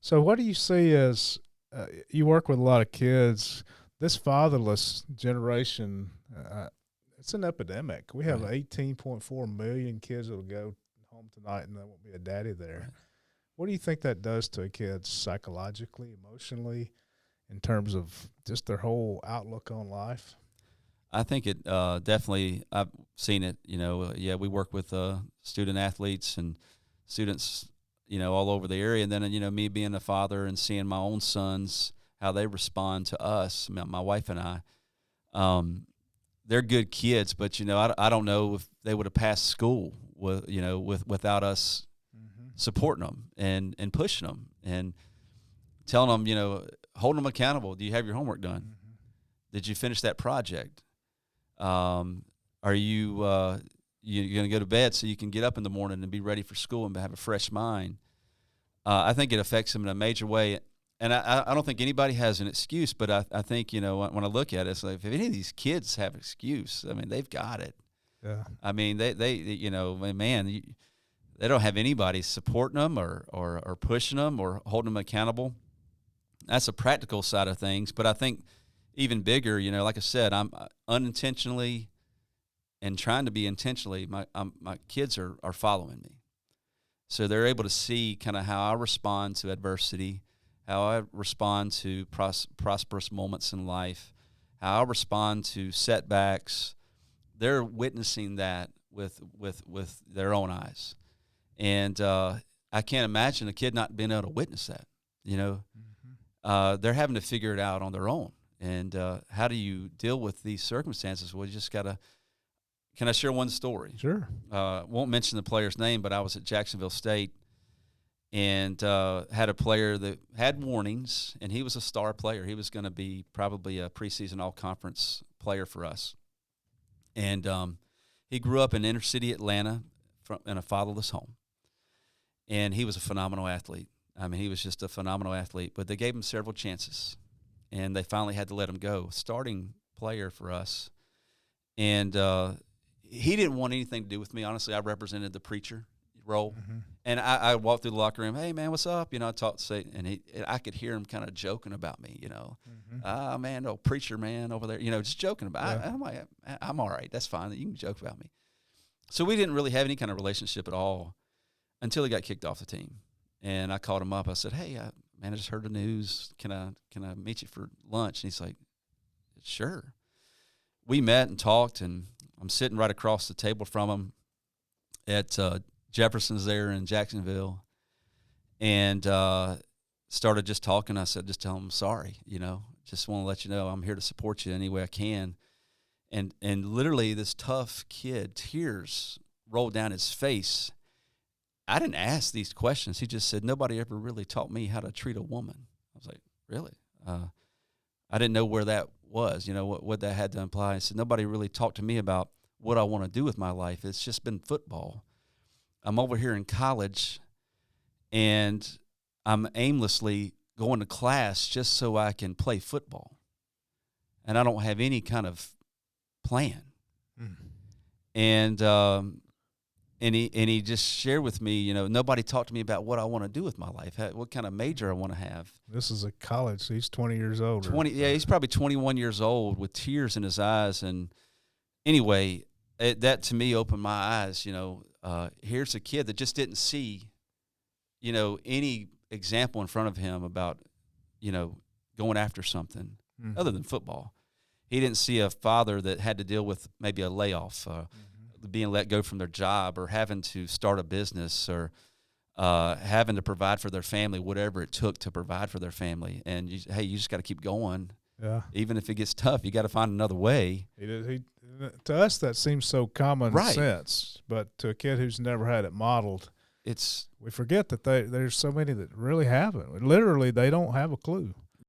So, what do you see as you work with a lot of kids? This fatherless generation, it's an epidemic. We have Right. 18.4 million kids that'll go home tonight and there won't be a daddy there. Right. What do you think that does to a kid psychologically, emotionally, in terms of just their whole outlook on life? I think it definitely. I've seen it. Yeah, we work with student athletes and students, all over the area. And then, me being a father and seeing my own sons, how they respond to us, my wife and I. They're good kids, but I don't know if they would have passed school without us Mm-hmm. supporting them and pushing them and telling them, holding them accountable. Do you have your homework done? Mm-hmm. Did you finish that project? Are you going to go to bed so you can get up in the morning and be ready for school and have a fresh mind? I think it affects them in a major way. And I don't think anybody has an excuse, but I think, when I look at it, it's like if any of these kids have an excuse, I mean, they've got it. Yeah. I mean, man, they don't have anybody supporting them or pushing them or holding them accountable. That's a practical side of things. But I think even bigger, like I said, I'm unintentionally and trying to be intentionally, my kids are following me. So they're able to see kind of how I respond to adversity, how I respond to prosperous moments in life, how I respond to setbacks. They're witnessing that with their own eyes. And I can't imagine a kid not being able to witness that, Mm-hmm. They're having to figure it out on their own. And how do you deal with these circumstances? Well, you just got to. Can I share one story? Sure. Won't mention the player's name, but I was at Jacksonville State and had a player that had warnings, and he was a star player. He was going to be probably a preseason all-conference player for us. And he grew up in inner-city Atlanta in a fatherless home. And he was a phenomenal athlete. I mean, he was just a phenomenal athlete. But they gave him several chances, and they finally had to let him go. Starting player for us. And he didn't want anything to do with me. Honestly, I represented the preacher role. Mm-hmm. And I walked through the locker room, hey, man, what's up? I talked to say, and I could hear him kind of joking about me, Mm-hmm. man, oh, preacher man over there, just joking about it. Yeah. I'm like, I'm all right. That's fine. You can joke about me. So we didn't really have any kind of relationship at all until he got kicked off the team. And I called him up. I said, hey, man, I just heard the news. Can I meet you for lunch? And he's like, sure. We met and talked, and I'm sitting right across the table from him at Jefferson's there in Jacksonville, and started just talking. I said, just tell him I'm sorry, just want to let you know I'm here to support you any way I can. And literally this tough kid, tears rolled down his face. I didn't ask these questions. He just said, nobody ever really taught me how to treat a woman. I was like, really? I didn't know where that was, what that had to imply. I said, nobody really talked to me about what I want to do with my life. It's just been football. I'm over here in college, and I'm aimlessly going to class just so I can play football. And I don't have any kind of plan. Mm. And he just shared with me, nobody talked to me about what I want to do with my life, what kind of major I want to have. This is a college. So he's 20 years old. 20, yeah, he's probably 21 years old with tears in his eyes. And anyway, that to me opened my eyes. Here's a kid that just didn't see, any example in front of him about, going after something Mm-hmm. other than football. He didn't see a father that had to deal with maybe a layoff, being let go from their job, or having to start a business, or having to provide for their family, whatever it took to provide for their family. And you just got to keep going. Yeah. Even if it gets tough, you got to find another way. To us, that seems so common Right. sense, but to a kid who's never had it modeled, It's we forget that there's so many that really haven't. Literally, they don't have a clue.